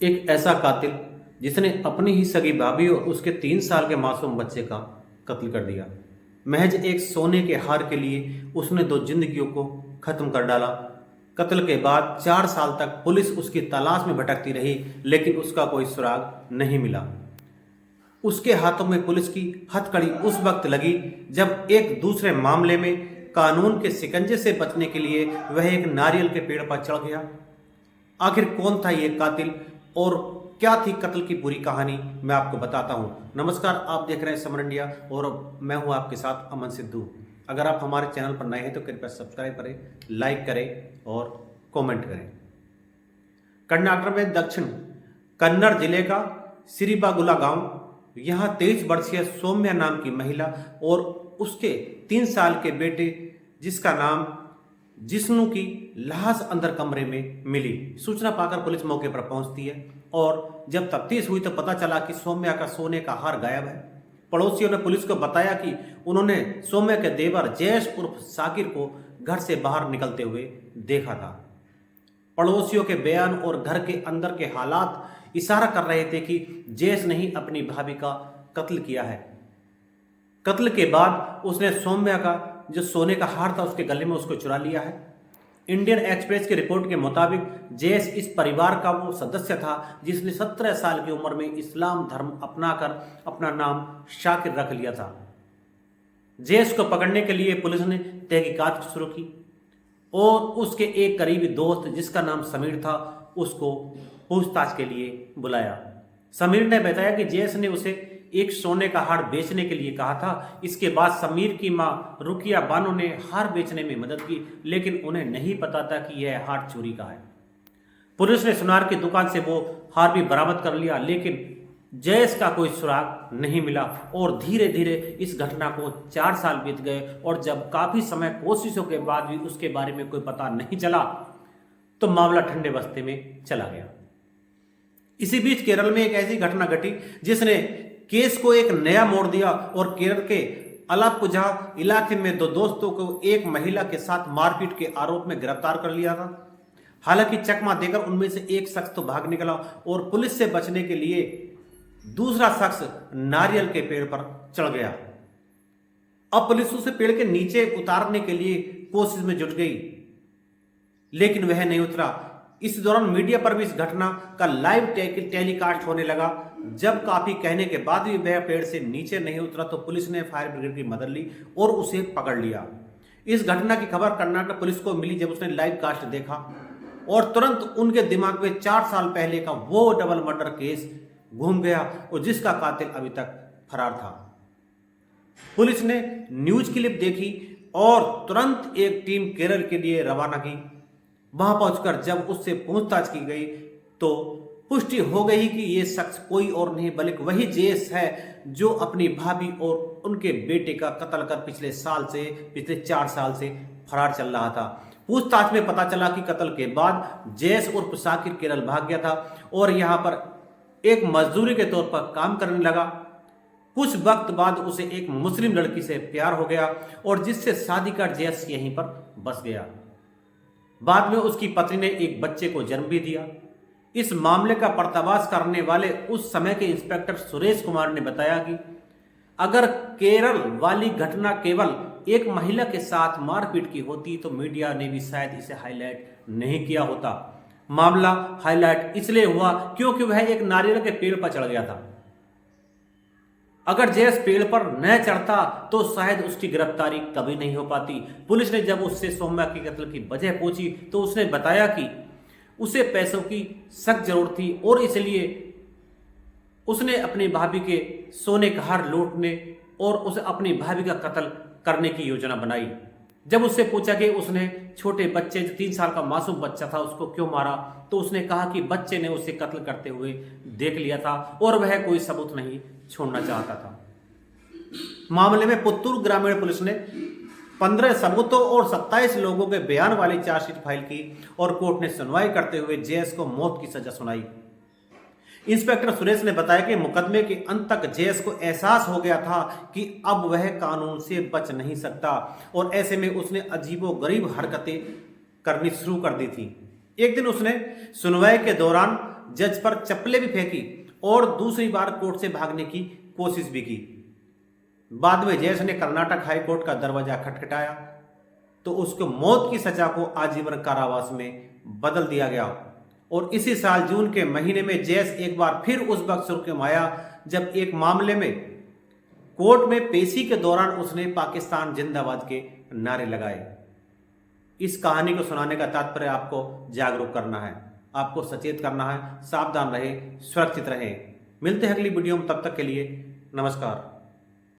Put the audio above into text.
एक ऐसा कातिल जिसने अपनी ही सगी भाभी और उसके 3 साल के मासूम बच्चे का कत्ल कर दिया। महज एक सोने के हार के लिए उसने 2 जिंदगियों को खत्म कर डाला। कत्ल के बाद 4 साल तक पुलिस उसकी तलाश में भटकती रही, लेकिन उसका कोई सुराग नहीं मिला। उसके हाथों में पुलिस की हथकड़ी उस वक्त लगी जब एक दूसरे मामले में कानून के शिकंजे से बचने के लिए वह एक नारियल के पेड़ पर चढ़ गया। आखिर कौन था ये कातिल और क्या थी कत्ल की पूरी कहानी, मैं आपको बताता हूं। नमस्कार, आप देख रहे हैं समर इंडिया और मैं हूं आपके साथ अमन सिद्धू। अगर आप हमारे चैनल पर नए हैं तो कृपया सब्सक्राइब करें, लाइक करें और कमेंट करें। कर्नाटक में दक्षिण कन्नड़ जिले का सिरीबागुला गांव, यहां 23 वर्षीय सौम्या नाम की महिला और उसके 3 साल के बेटे जिसका नाम जिष्णु की लाश अंदर कमरे में मिली। सूचना पाकर पुलिस मौके पर पहुंचती है और जब तफ्तीश हुई तो पता चला कि सौम्या का सोने का हार गायब है। पड़ोसियों ने पुलिस को बताया कि उन्होंने सौम्या के देवर जयेश उर्फ साकिर को घर से बाहर निकलते हुए देखा था। पड़ोसियों के बयान और घर के अंदर के हालात इशारा कर रहे थे कि जयेश ने ही अपनी भाभी का कत्ल किया है। कत्ल के बाद उसने सौम्या का जो सोने का हार था उसके गले में उसको चुरा लिया है। इंडियन एक्सप्रेस की रिपोर्ट के मुताबिक जयेश इस परिवार का वो सदस्य था जिसने 17 साल की उम्र में इस्लाम धर्म अपनाकर अपना नाम शाकिर रख लिया था। जयेश को पकड़ने के लिए पुलिस ने तहकीकात शुरू की और उसके एक करीबी दोस्त जिसका नाम समीर था उसको पूछताछ के लिए बुलाया। समीर ने बताया कि जयेश ने उसे एक सोने का हार बेचने के लिए कहा था। इसके बाद समीर की मां रुकिया बानो ने हार बेचने में मदद की, लेकिन उन्हें नहीं पता था कि यह हार चोरी का है। पुलिस ने सुनार की दुकान से वो हार भी बरामद कर लिया, लेकिन जयेश का कोई सुराग नहीं मिला और धीरे धीरे इस घटना को 4 साल बीत गए और जब काफी समय कोशिशों के बाद भी उसके बारे में कोई पता नहीं चला तो मामला ठंडे बस्ते में चला गया। इसी बीच केरल में एक ऐसी घटना घटी जिसने केस को एक नया मोड़ दिया और केरल के अलापुझा इलाके में 2 दोस्तों को एक महिला के साथ मारपीट के आरोप में गिरफ्तार कर लिया था। हालांकि चकमा देकर उनमें से एक शख्स तो भाग निकला और पुलिस से बचने के लिए दूसरा शख्स नारियल के पेड़ पर चढ़ गया। अब पुलिस उसे पेड़ के नीचे उतारने के लिए कोशिश में जुट गई, लेकिन वह नहीं उतरा। इस दौरान मीडिया पर भी इस घटना का लाइव टेलीकास्ट होने लगा। जब काफी कहने के बाद भी वह पेड़ से नीचे नहीं उतरा तो पुलिस ने फायर ब्रिगेड की मदद ली और उसे पकड़ लिया। इस घटना की खबर कर्नाटक पुलिस को मिली जब उसने लाइव कास्ट देखा और तुरंत उनके दिमाग में 4 साल पहले का वो डबल मर्डर केस घूम गया और जिसका कातिल अभी तक फरार था। पुलिस ने न्यूज क्लिप देखी और तुरंत एक टीम केरल के लिए रवाना की। वहां पहुंचकर जब उससे पूछताछ की गई तो पुष्टि हो गई कि यह शख्स कोई और नहीं बल्कि वही जयेश है जो अपनी भाभी और उनके बेटे का कत्ल कर पिछले 4 साल से फरार चल रहा था। पूछताछ में पता चला कि कत्ल के बाद जयेश उर्फ साकिर केरल भाग गया था और यहां पर एक मजदूरी के तौर पर काम करने लगा। कुछ वक्त बाद उसे एक मुस्लिम लड़की से प्यार हो गया और जिससे शादी कर जयेश यहीं पर बस गया। बाद में उसकी पत्नी ने एक बच्चे को जन्म भी दिया। इस मामले का पर्दाफाश करने वाले उस समय के इंस्पेक्टर सुरेश कुमार ने बताया कि अगर केरल वाली घटना केवल एक महिला के साथ मारपीट की होती तो मीडिया ने भी शायद इसे हाईलाइट नहीं किया होता। मामला हाईलाइट इसलिए हुआ क्योंकि वह एक नारियल के पेड़ पर चढ़ गया था। अगर जयेश पेड़ पर न चढ़ता तो शायद उसकी गिरफ्तारी कभी नहीं हो पाती। पुलिस ने जब उससे सौम्या के कत्ल की वजह पूछी तो उसने बताया कि उसे पैसों की सख्त जरूरत थी और इसलिए उसने अपनी भाभी के सोने का हार लूटने और उसे अपनी भाभी का कत्ल करने की योजना बनाई। जब उससे पूछा कि उसने छोटे बच्चे जो 3 साल का मासूम बच्चा था उसको क्यों मारा तो उसने कहा कि बच्चे ने उसे कत्ल करते हुए देख लिया था और वह कोई सबूत नहीं छोड़ना चाहता था। मामले में पुत्तूर ग्रामीण पुलिस ने 15 सबूतों और 27 लोगों के बयान वाली चार्जशीट फाइल की और कोर्ट ने सुनवाई करते हुए जयेश को मौत की सजा सुनाई। इंस्पेक्टर सुरेश ने बताया कि मुकदमे के अंत तक जयेश को एहसास हो गया था कि अब वह कानून से बच नहीं सकता और ऐसे में उसने अजीबोगरीब हरकतें करनी शुरू कर दी थी। एक दिन उसने सुनवाई के दौरान जज पर चप्पलें भी फेंकी और दूसरी बार कोर्ट से भागने की कोशिश भी की। बाद में जयेश ने कर्नाटक हाई कोर्ट का दरवाजा खटखटाया तो उसको मौत की सजा को आजीवन कारावास में बदल दिया गया। और इसी साल जून के महीने में जयेश एक बार फिर उस वक्त में आया जब एक मामले में कोर्ट में पेशी के दौरान उसने पाकिस्तान जिंदाबाद के नारे लगाए। इस कहानी को सुनाने का तात्पर्य आपको जागरूक करना है, आपको सचेत करना है। सावधान रहे, सुरक्षित रहे। मिलते हैं अगली वीडियो में, तब तक के लिए नमस्कार।